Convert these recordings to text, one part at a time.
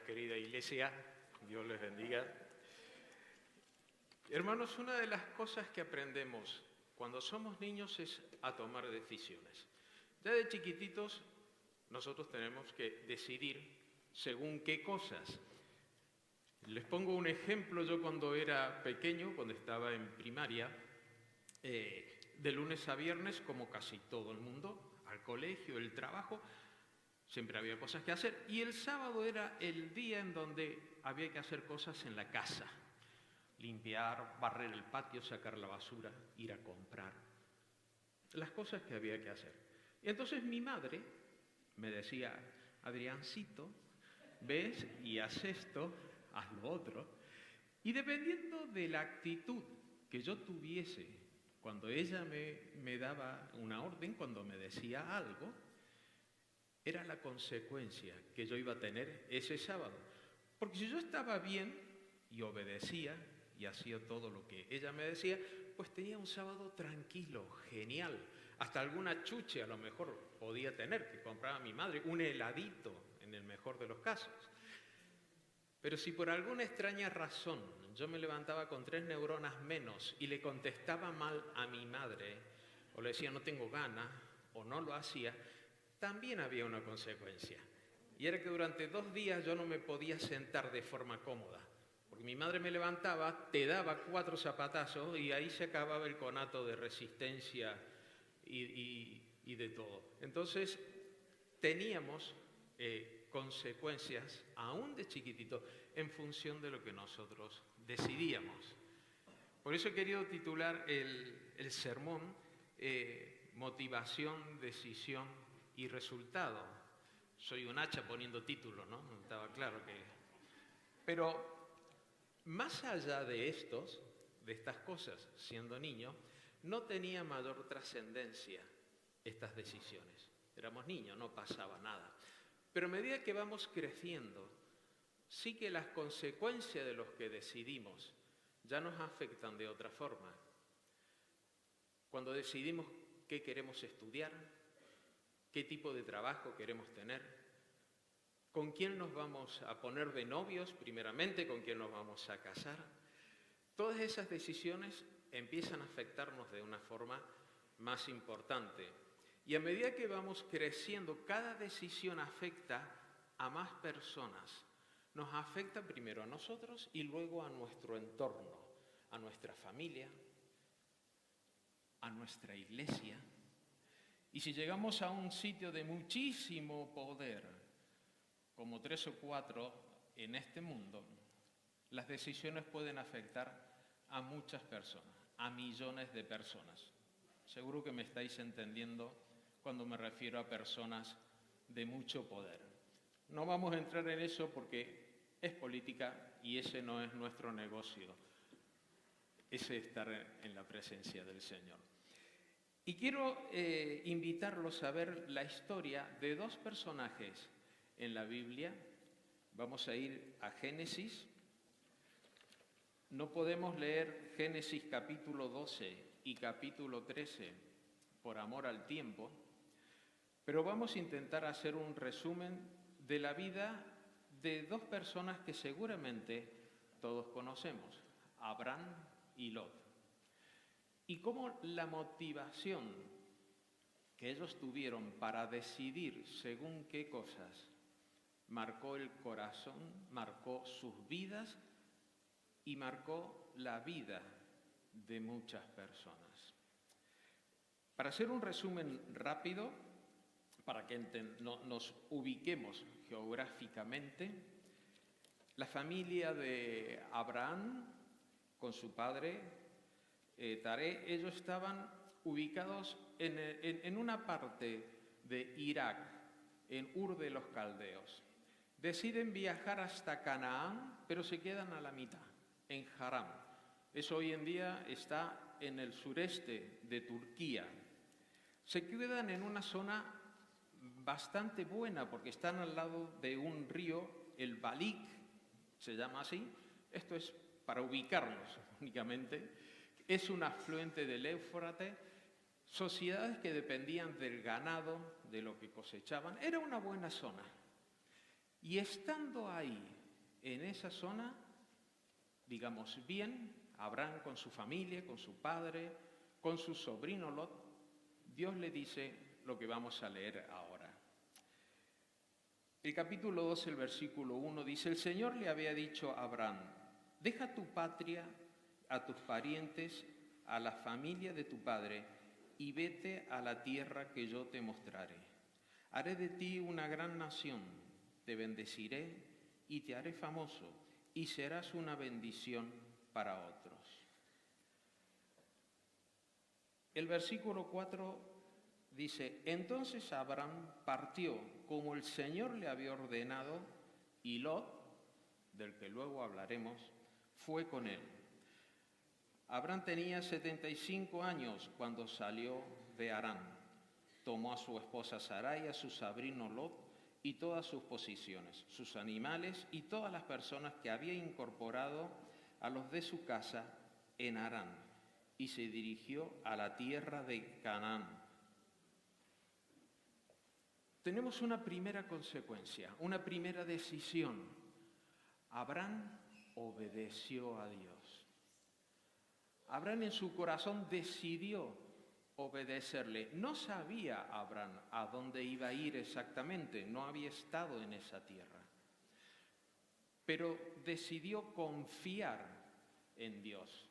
días, querida iglesia. Dios les bendiga. Hermanos, una de las cosas que aprendemos cuando somos niños es a tomar decisiones. Ya de chiquititos nosotros tenemos que decidir según qué cosas. Les pongo un ejemplo. Yo cuando era pequeño, cuando estaba en primaria, de lunes a viernes, como casi todo el mundo, al colegio, el trabajo, siempre había cosas que hacer. Y el sábado era el día en donde había que hacer cosas en la casa. Limpiar, barrer el patio, sacar la basura, ir a comprar. Las cosas que había que hacer. Y entonces mi madre me decía: Adriancito, ves y haz esto, haz lo otro. Y dependiendo de la actitud que yo tuviese cuando ella me daba una orden, cuando me decía algo, era la consecuencia que yo iba a tener ese sábado. Porque si yo estaba bien y obedecía y hacía todo lo que ella me decía, pues tenía un sábado tranquilo, genial. Hasta alguna chuche a lo mejor podía tener, que compraba mi madre, un heladito en el mejor de los casos. Pero si por alguna extraña razón yo me levantaba con 3 neuronas menos y le contestaba mal a mi madre, o le decía no tengo ganas, o no lo hacía, también había una consecuencia. Y era que durante 2 días yo no me podía sentar de forma cómoda. Porque mi madre me levantaba, te daba 4 zapatazos y ahí se acababa el conato de resistencia y de todo. Entonces teníamos consecuencias, aún de chiquitito, en función de lo que nosotros decidíamos. Por eso he querido titular el sermón Motivación, decisión y resultado. Soy un hacha poniendo títulos, ¿no? Estaba claro que... Pero más allá de estas cosas, siendo niño, no tenía mayor trascendencia estas decisiones. Éramos niños, no pasaba nada. Pero a medida que vamos creciendo, sí que las consecuencias de los que decidimos ya nos afectan de otra forma. Cuando decidimos qué queremos estudiar, qué tipo de trabajo queremos tener, con quién nos vamos a poner de novios, primeramente, con quién nos vamos a casar, todas esas decisiones empiezan a afectarnos de una forma más importante. Y a medida que vamos creciendo, cada decisión afecta a más personas. Nos afecta primero a nosotros y luego a nuestro entorno, a nuestra familia, a nuestra iglesia. Y si llegamos a un sitio de muchísimo poder, como 3 o 4 en este mundo, las decisiones pueden afectar a muchas personas, a millones de personas. Seguro que me estáis entendiendo cuando me refiero a personas de mucho poder. No vamos a entrar en eso porque es política y ese no es nuestro negocio, ese estar en la presencia del Señor. Y quiero invitarlos a ver la historia de 2 personajes en la Biblia. Vamos a ir a Génesis. No podemos leer Génesis capítulo 12 y capítulo 13 por amor al tiempo, pero vamos a intentar hacer un resumen de la vida de 2 personas que seguramente todos conocemos, Abraham y Lot. Y cómo la motivación que ellos tuvieron para decidir según qué cosas marcó el corazón, marcó sus vidas y marcó la vida de muchas personas. Para hacer un resumen rápido, para que nos ubiquemos geográficamente, la familia de Abraham con su padre Taré, ellos estaban ubicados en una parte de Irak, en Ur de los Caldeos. Deciden viajar hasta Canaán, pero se quedan a la mitad, en Haram. Eso hoy en día está en el sureste de Turquía. Se quedan en una zona bastante buena porque están al lado de un río, el Balik, se llama así. Esto es para ubicarnos únicamente. Es un afluente del Éufrates, sociedades que dependían del ganado, de lo que cosechaban. Era una buena zona. Y estando ahí, en esa zona, digamos bien, Abraham con su familia, con su padre, con su sobrino Lot, Dios le dice lo que vamos a leer ahora. El capítulo 2, el versículo 1 dice: el Señor le había dicho a Abraham: deja tu patria, a tus parientes, a la familia de tu padre, y vete a la tierra que yo te mostraré. Haré de ti una gran nación, te bendeciré y te haré famoso, y serás una bendición para otros. El versículo 4 dice: entonces Abraham partió como el Señor le había ordenado, y Lot, del que luego hablaremos, fue con él. Abraham tenía 75 años cuando salió de Harán. Tomó a su esposa Sarai, a su sobrino Lot y todas sus posesiones, sus animales y todas las personas que había incorporado a los de su casa en Harán, y se dirigió a la tierra de Canaán. Tenemos una primera consecuencia, una primera decisión. Abraham obedeció a Dios. Abraham en su corazón decidió obedecerle. No sabía Abraham a dónde iba a ir exactamente, no había estado en esa tierra. Pero decidió confiar en Dios.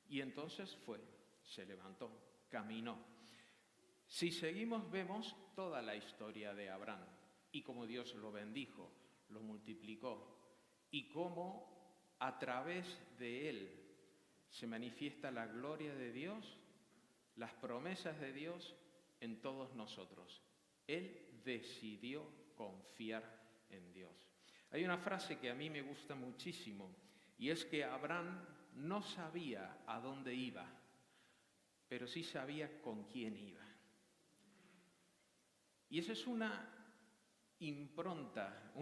Y entonces se levantó, caminó. Si seguimos, vemos toda la historia de Abraham y cómo Dios lo bendijo, lo multiplicó y cómo a través de él se manifiesta la gloria de Dios, las promesas de Dios en todos nosotros. Él decidió confiar en Dios. Hay una frase que a mí me gusta muchísimo, y es que Abraham no sabía a dónde iba, pero sí sabía con quién iba. Y esa es una impronta,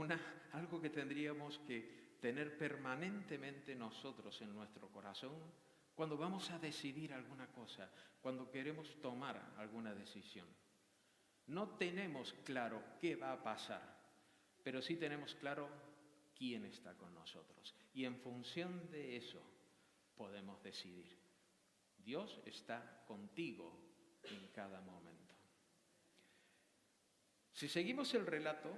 algo que tendríamos que tener permanentemente nosotros en nuestro corazón cuando vamos a decidir alguna cosa, cuando queremos tomar alguna decisión. No tenemos claro qué va a pasar, pero sí tenemos claro quién está con nosotros. Y en función de eso podemos decidir. Dios está contigo en cada momento. Si seguimos el relato,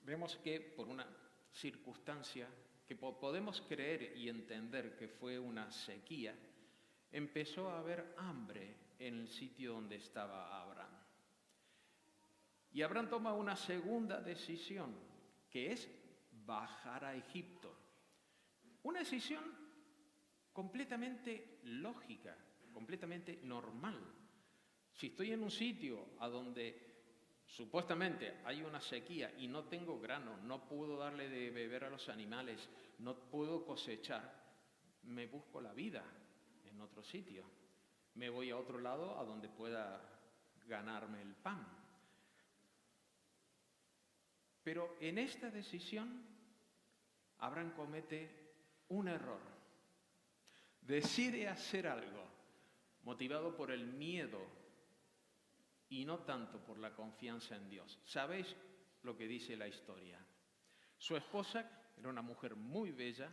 vemos que por una circunstancia que podemos creer y entender que fue una sequía, empezó a haber hambre en el sitio donde estaba Abraham. Y Abraham toma una segunda decisión, que es bajar a Egipto. Una decisión completamente lógica, completamente normal. Si estoy en un sitio a donde supuestamente hay una sequía y no tengo grano, no puedo darle de beber a los animales, no puedo cosechar, me busco la vida en otro sitio. Me voy a otro lado a donde pueda ganarme el pan. Pero en esta decisión, Abraham comete un error. Decide hacer algo motivado por el miedo y no tanto por la confianza en Dios. ¿Sabéis lo que dice la historia? Su esposa era una mujer muy bella,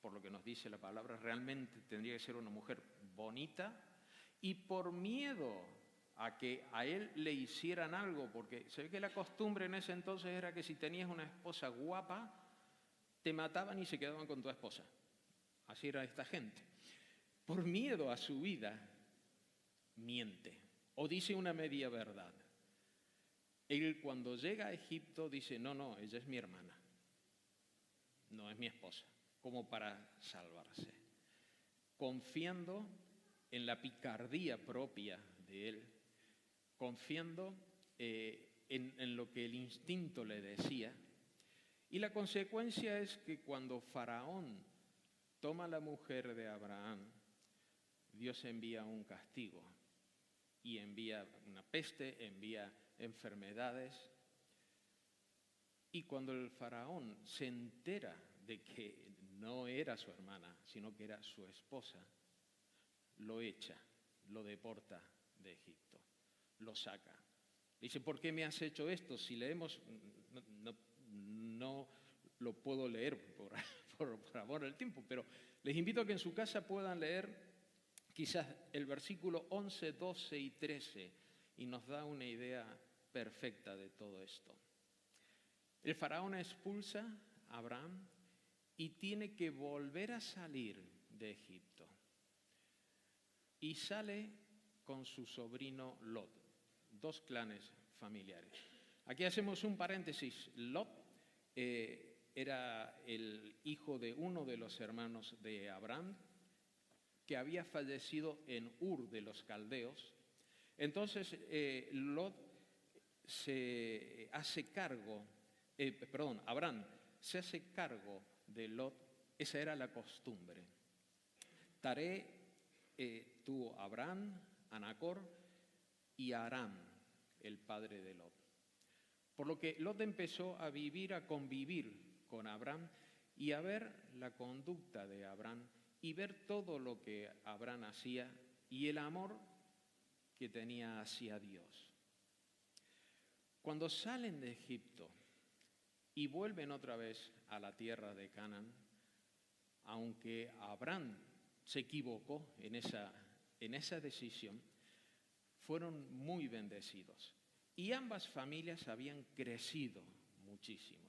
por lo que nos dice la palabra, realmente tendría que ser una mujer bonita, y por miedo a que a él le hicieran algo, porque se ve que la costumbre en ese entonces era que si tenías una esposa guapa, te mataban y se quedaban con tu esposa. Así era esta gente. Por miedo a su vida, miente o dice una media verdad. Él cuando llega a Egipto dice, no, ella es mi hermana, no es mi esposa, como para salvarse. Confiando en la picardía propia de él, confiando en lo que el instinto le decía. Y la consecuencia es que cuando Faraón toma la mujer de Abraham, Dios envía un castigo y envía una peste, envía enfermedades. Y cuando el faraón se entera de que no era su hermana, sino que era su esposa, lo echa, lo deporta de Egipto, lo saca. Dice, ¿por qué me has hecho esto? Si leemos, no lo puedo leer por amor al tiempo, pero les invito a que en su casa puedan leer quizás el versículo 11, 12 y 13 y nos da una idea perfecta de todo esto. El faraón expulsa a Abraham y tiene que volver a salir de Egipto. Y sale con su sobrino Lot, 2 clanes familiares. Aquí hacemos un paréntesis. Lot era el hijo de uno de los hermanos de Abraham, que había fallecido en Ur de los Caldeos. Entonces, Abraham se hace cargo de Lot. Esa era la costumbre. Taré tuvo a Abraham, a Nacor y a Aram, el padre de Lot. Por lo que Lot empezó a convivir con Abraham y a ver la conducta de Abraham y ver todo lo que Abraham hacía y el amor que tenía hacia Dios. Cuando salen de Egipto y vuelven otra vez a la tierra de Canaán, aunque Abraham se equivocó en esa decisión, fueron muy bendecidos. Y ambas familias habían crecido muchísimo.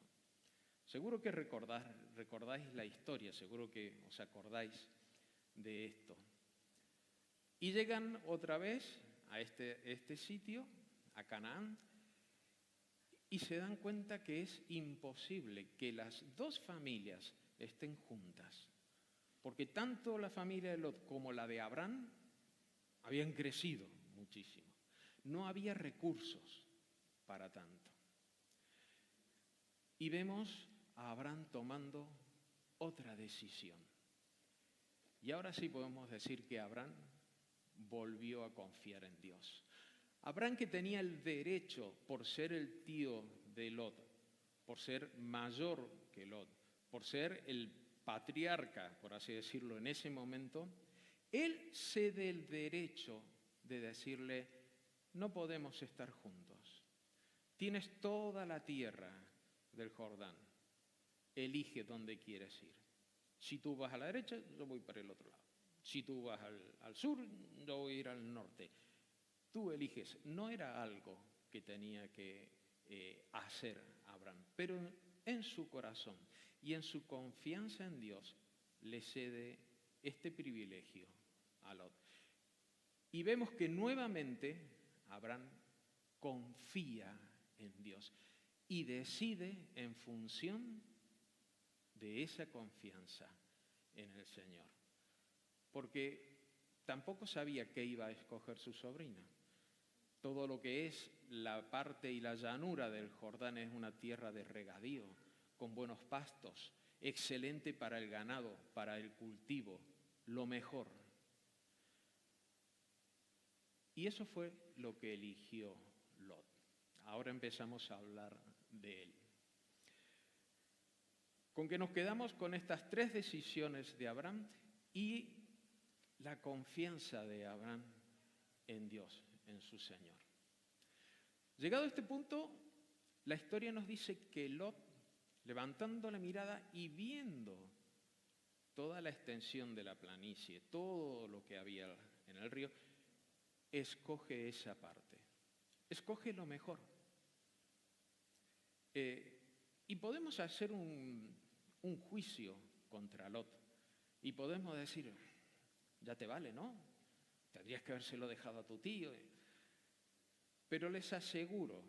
Seguro que recordáis la historia, seguro que os acordáis de esto. Y llegan otra vez a este sitio, a Canaán, y se dan cuenta que es imposible que las 2 familias estén juntas, porque tanto la familia de Lot como la de Abraham habían crecido muchísimo. No había recursos para tanto. Y vemos a Abraham tomando otra decisión. Y ahora sí podemos decir que Abraham volvió a confiar en Dios. Abraham, que tenía el derecho, por ser el tío de Lot, por ser mayor que Lot, por ser el patriarca, por así decirlo, en ese momento, él cede el derecho de decirle: no podemos estar juntos. Tienes toda la tierra del Jordán. Elige dónde quieres ir. Si tú vas a la derecha, yo voy para el otro lado. Si tú vas al sur, yo voy a ir al norte. Tú eliges. No era algo que tenía que hacer Abraham, pero en su corazón y en su confianza en Dios le cede este privilegio a Lot. Y vemos que nuevamente Abraham confía en Dios y decide en función de esa confianza en el Señor. Porque tampoco sabía qué iba a escoger su sobrina. Todo lo que es la parte y la llanura del Jordán es una tierra de regadío, con buenos pastos, excelente para el ganado, para el cultivo, lo mejor. Y eso fue lo que eligió Lot. Ahora empezamos a hablar de él. Con que nos quedamos con estas 3 decisiones de Abraham y la confianza de Abraham en Dios, en su Señor. Llegado a este punto, la historia nos dice que Lot, levantando la mirada y viendo toda la extensión de la planicie, todo lo que había en el río, escoge esa parte, escoge lo mejor. Y podemos hacer un juicio contra Lot y podemos decir: ya te vale, ¿no? Tendrías que habérselo dejado a tu tío. Pero les aseguro,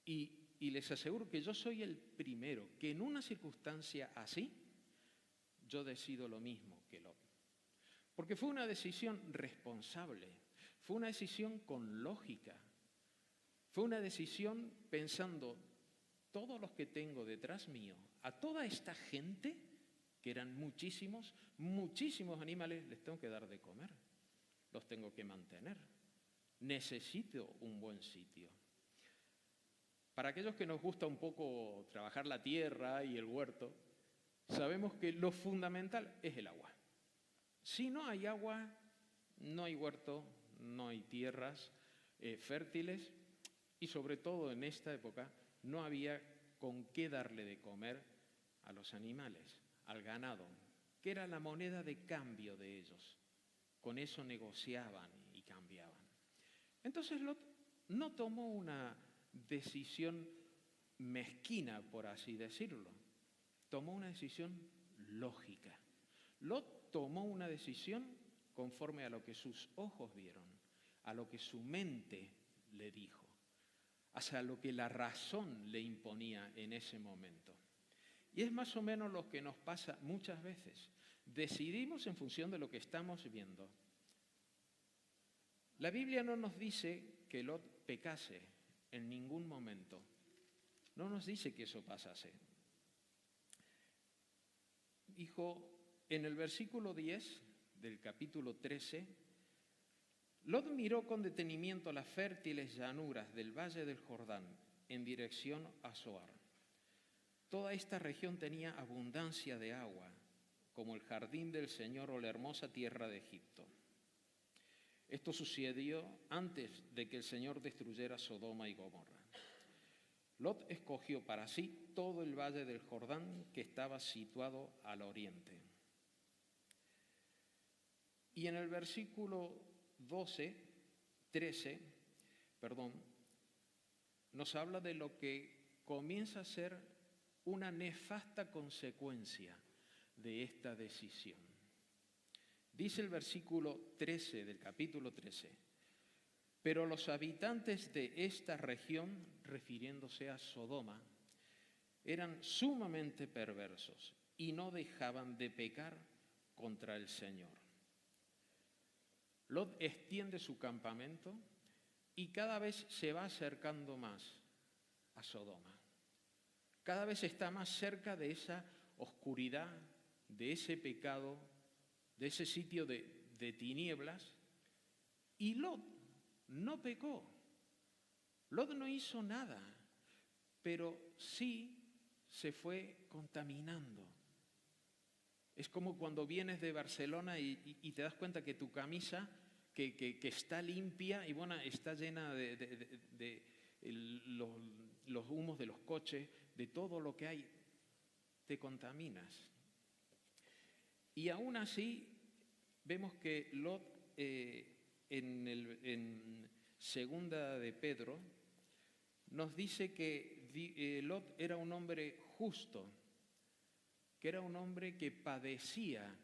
y les aseguro que yo soy el primero, que en una circunstancia así, yo decido lo mismo que Lot. Porque fue una decisión responsable, fue una decisión con lógica, fue una decisión pensando: todos los que tengo detrás mío, a toda esta gente, que eran muchísimos animales, les tengo que dar de comer, los tengo que mantener, necesito un buen sitio. Para aquellos que nos gusta un poco trabajar la tierra y el huerto, sabemos que lo fundamental es el agua. Si no hay agua, no hay huerto, no hay tierras fértiles y sobre todo en esta época no había con qué darle de comer a los animales, al ganado, que era la moneda de cambio de ellos. Con eso negociaban y cambiaban. Entonces Lot no tomó una decisión mezquina, por así decirlo. Tomó una decisión lógica. Lot tomó una decisión conforme a lo que sus ojos vieron, a lo que su mente le dijo, hacia lo que la razón le imponía en ese momento. Y es más o menos lo que nos pasa muchas veces. Decidimos en función de lo que estamos viendo. La Biblia no nos dice que Lot pecase en ningún momento. No nos dice que eso pasase. Dijo en el versículo 10 del capítulo 13, Lot miró con detenimiento las fértiles llanuras del valle del Jordán en dirección a Zoar. Toda esta región tenía abundancia de agua, como el jardín del Señor o la hermosa tierra de Egipto. Esto sucedió antes de que el Señor destruyera Sodoma y Gomorra. Lot escogió para sí todo el valle del Jordán que estaba situado al oriente. Y en el versículo 13, nos habla de lo que comienza a ser una nefasta consecuencia de esta decisión. Dice el versículo 13 del capítulo 13, pero los habitantes de esta región, refiriéndose a Sodoma, eran sumamente perversos y no dejaban de pecar contra el Señor. Lot extiende su campamento y cada vez se va acercando más a Sodoma. Cada vez está más cerca de esa oscuridad, de ese pecado, de ese sitio de tinieblas. Y Lot no pecó. Lot no hizo nada, pero sí se fue contaminando. Es como cuando vienes de Barcelona y te das cuenta que tu camisa, que está limpia y bueno, está llena de los humos de los coches, de todo lo que hay, te contaminas. Y aún así vemos que Lot, en segunda de Pedro, nos dice que Lot era un hombre justo, que era un hombre que padecía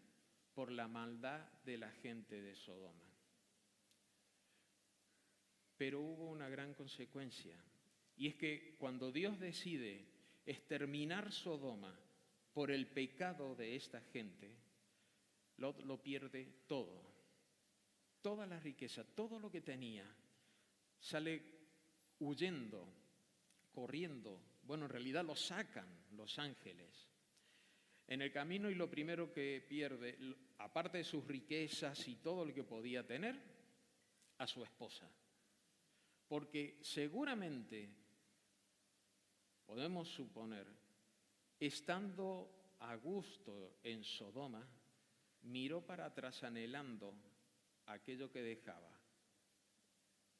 por la maldad de la gente de Sodoma. Pero hubo una gran consecuencia, y es que cuando Dios decide exterminar Sodoma por el pecado de esta gente, Lot lo pierde todo, toda la riqueza, todo lo que tenía, sale huyendo, corriendo. Bueno, en realidad lo sacan los ángeles en el camino y lo primero que pierde, aparte de sus riquezas y todo lo que podía tener, a su esposa. Porque seguramente, podemos suponer, estando a gusto en Sodoma, miró para atrás anhelando aquello que dejaba.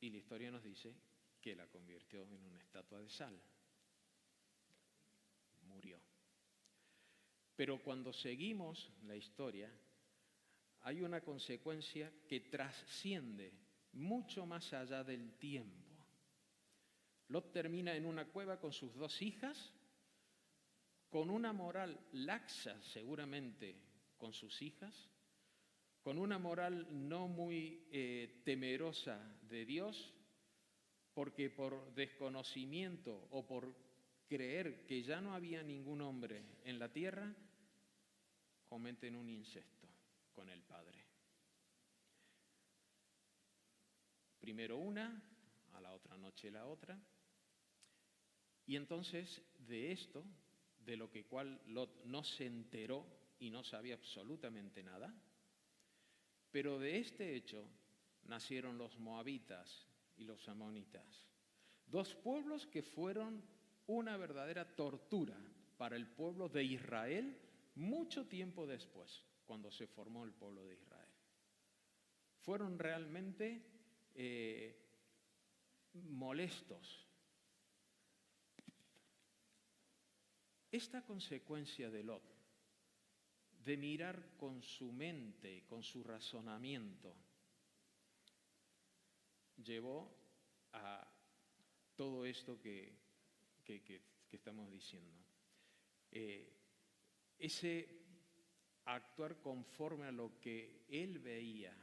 Y la historia nos dice que la convirtió en una estatua de sal. Murió. Pero cuando seguimos la historia, hay una consecuencia que trasciende mucho más allá del tiempo. Lot termina en una cueva con sus 2 hijas, con una moral laxa seguramente con sus hijas, con una moral no muy temerosa de Dios, porque por desconocimiento o por creer que ya no había ningún hombre en la tierra, cometen un incesto con el padre. Primero una, a la otra noche la otra. Y entonces de esto, de lo que cual Lot no se enteró y no sabía absolutamente nada, pero de este hecho nacieron los moabitas y los amonitas, 2 pueblos que fueron una verdadera tortura para el pueblo de Israel mucho tiempo después, cuando se formó el pueblo de Israel. Fueron realmente molestos. esta consecuencia de Lot, de mirar con su mente, con su razonamiento, llevó a todo esto que estamos diciendo. Ese actuar conforme a lo que él veía,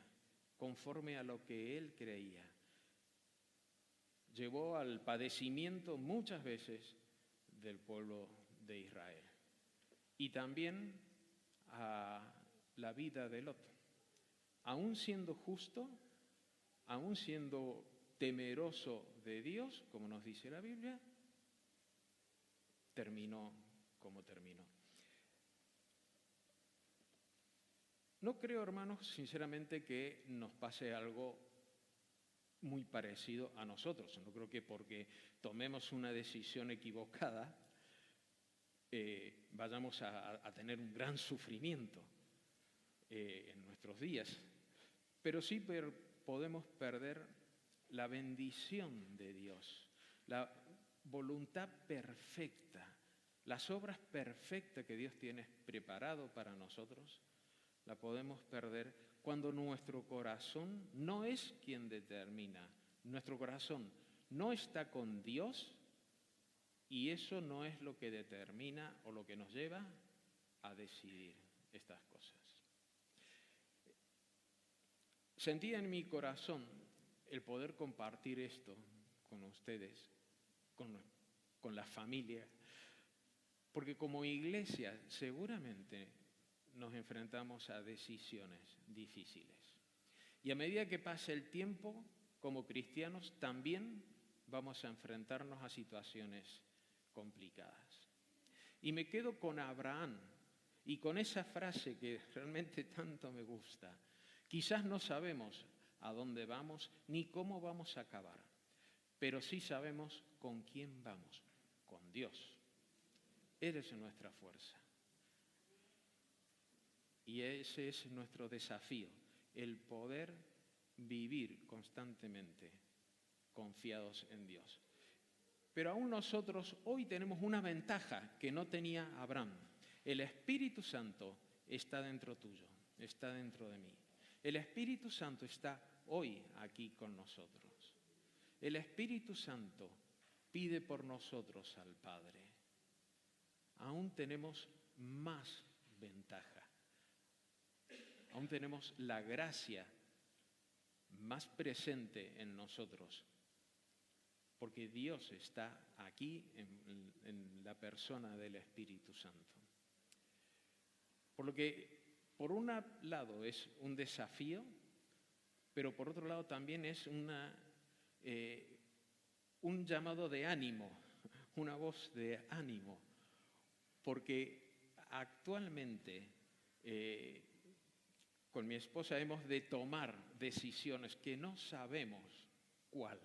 conforme a lo que él creía, llevó al padecimiento muchas veces del pueblo de Israel y también a la vida de Lot. Aún siendo justo, aún siendo temeroso de Dios, como nos dice la Biblia, terminó como terminó. No creo, hermanos, sinceramente, que nos pase algo muy parecido a nosotros. No creo que porque tomemos una decisión equivocada vayamos a tener un gran sufrimiento en nuestros días. Pero sí podemos perder la bendición de Dios, la voluntad perfecta, las obras perfectas que Dios tiene preparado para nosotros, la podemos perder cuando nuestro corazón no es quien determina. Nuestro corazón no está con Dios y eso no es lo que determina o lo que nos lleva a decidir estas cosas. Sentí en mi corazón el poder compartir esto con ustedes, con la familia, porque como iglesia seguramente nos enfrentamos a decisiones difíciles. Y a medida que pase el tiempo, como cristianos, también vamos a enfrentarnos a situaciones complicadas. Y me quedo con Abraham y con esa frase que realmente tanto me gusta. Quizás no sabemos a dónde vamos ni cómo vamos a acabar, pero sí sabemos con quién vamos, con Dios. Él es nuestra fuerza. Y ese es nuestro desafío, el poder vivir constantemente confiados en Dios. Pero aún nosotros hoy tenemos una ventaja que no tenía Abraham. El Espíritu Santo está dentro tuyo, está dentro de mí. El Espíritu Santo está hoy aquí con nosotros. El Espíritu Santo pide por nosotros al Padre. Aún tenemos más ventaja. Aún tenemos la gracia más presente en nosotros, porque Dios está aquí en la persona del Espíritu Santo. Por lo que, por un lado, es un desafío, pero por otro lado también es un llamado de ánimo, una voz de ánimo, porque actualmente con mi esposa hemos de tomar decisiones que no sabemos cuál,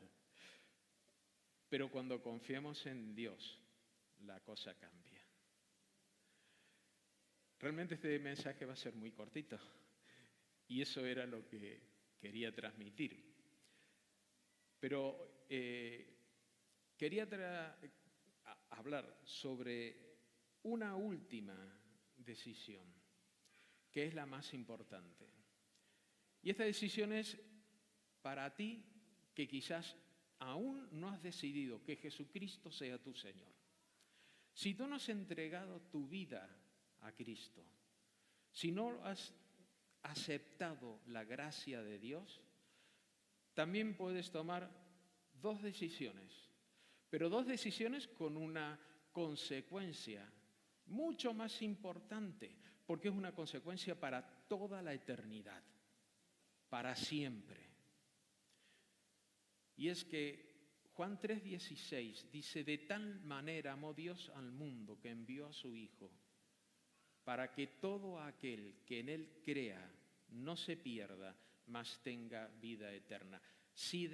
pero cuando confiamos en Dios, la cosa cambia. Realmente este mensaje va a ser muy cortito y eso era lo que quería transmitir. Pero quería hablar sobre una última decisión, que es la más importante. Y esta decisión es para ti que quizás aún no has decidido que Jesucristo sea tu Señor. Si tú no has entregado tu vida a Cristo, si no has aceptado la gracia de Dios, también puedes tomar dos decisiones, pero dos decisiones con una consecuencia mucho más importante, porque es una consecuencia para toda la eternidad, para siempre. Y es que Juan 3:16 dice: de tal manera amó Dios al mundo que envió a su Hijo, para que todo aquel que en Él crea no se pierda, mas tenga vida eterna. Si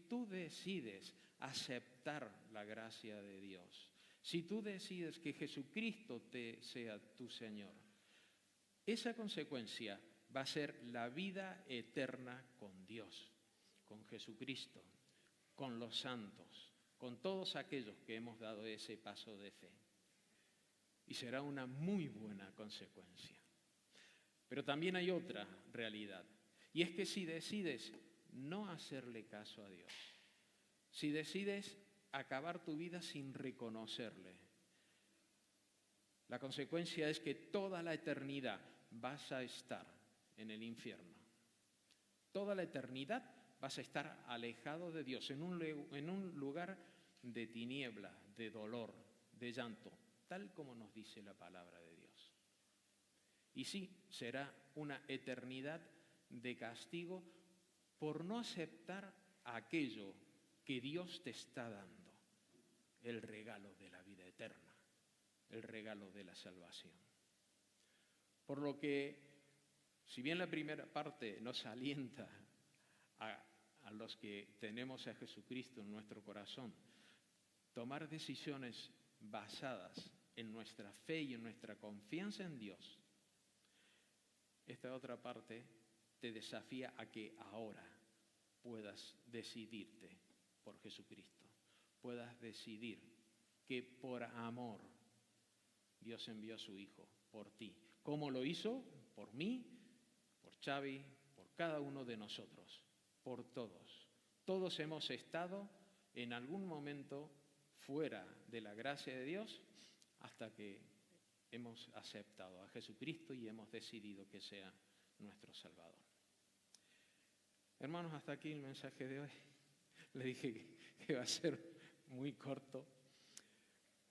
tú decides aceptar la gracia de Dios, si tú decides que Jesucristo sea tu Señor, esa consecuencia va a ser la vida eterna con Dios, con Jesucristo, con los santos, con todos aquellos que hemos dado ese paso de fe. y será una muy buena consecuencia. Pero también hay otra realidad, y es que si decides no hacerle caso a Dios, si decides acabar tu vida sin reconocerle, la consecuencia es que toda la eternidad vas a estar en el infierno. Toda la eternidad vas a estar alejado de Dios, en un lugar de tiniebla, de dolor, de llanto, tal como nos dice la palabra de Dios. Y sí, será una eternidad de castigo por no aceptar aquello que Dios te está dando, el regalo de la vida eterna, el regalo de la salvación. Por lo que, si bien la primera parte nos alienta a los que tenemos a Jesucristo en nuestro corazón, tomar decisiones basadas en nuestra fe y en nuestra confianza en Dios, esta otra parte te desafía a que ahora puedas decidirte por Jesucristo, puedas decidir que por amor Dios envió a su Hijo por ti. ¿Cómo lo hizo? Por mí, por Xavi, por cada uno de nosotros, por todos. Todos hemos estado en algún momento fuera de la gracia de Dios hasta que hemos aceptado a Jesucristo y hemos decidido que sea nuestro Salvador. Hermanos, hasta aquí el mensaje de hoy. Le dije que va a ser muy corto,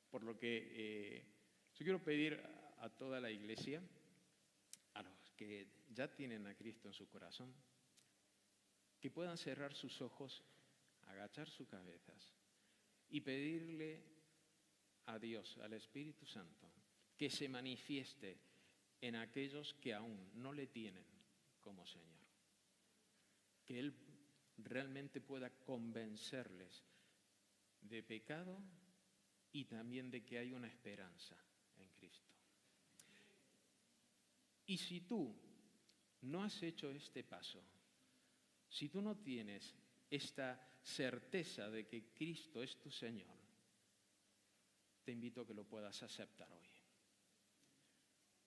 por lo que yo quiero pedir a toda la iglesia, a los que ya tienen a Cristo en su corazón, que puedan cerrar sus ojos, agachar sus cabezas y pedirle a Dios, al Espíritu Santo, que se manifieste en aquellos que aún no le tienen como Señor. Que Él realmente pueda convencerles de pecado y también de que hay una esperanza en Cristo. Y si tú no has hecho este paso, si tú no tienes esta certeza de que Cristo es tu Señor, te invito a que lo puedas aceptar hoy.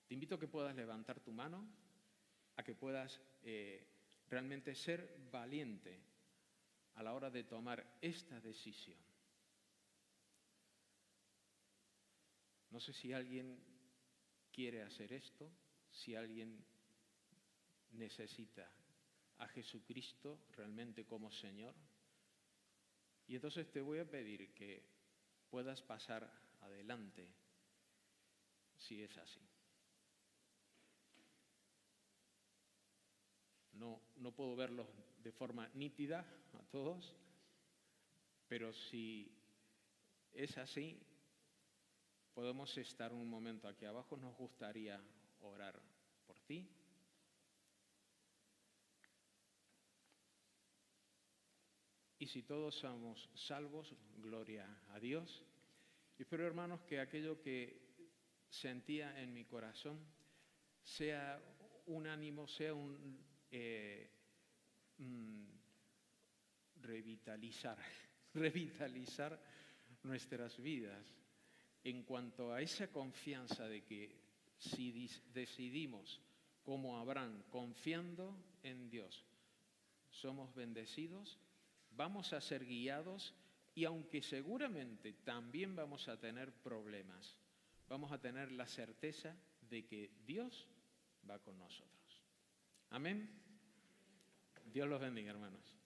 Te invito a que puedas levantar tu mano, a que puedas realmente ser valiente a la hora de tomar esta decisión. No sé si alguien quiere hacer esto, si alguien necesita a Jesucristo realmente como Señor. Y entonces te voy a pedir que puedas pasar adelante si es así. No puedo verlos de forma nítida a todos, pero si es así, podemos estar un momento aquí abajo. Nos gustaría orar por ti. Y si todos somos salvos, gloria a Dios. Y espero, hermanos, que aquello que sentía en mi corazón sea un ánimo, sea un revitalizar nuestras vidas en cuanto a esa confianza de que si decidimos como Abraham, confiando en Dios, somos bendecidos, vamos a ser guiados y aunque seguramente también vamos a tener problemas, vamos a tener la certeza de que Dios va con nosotros. Amén. Dios los bendiga, hermanos.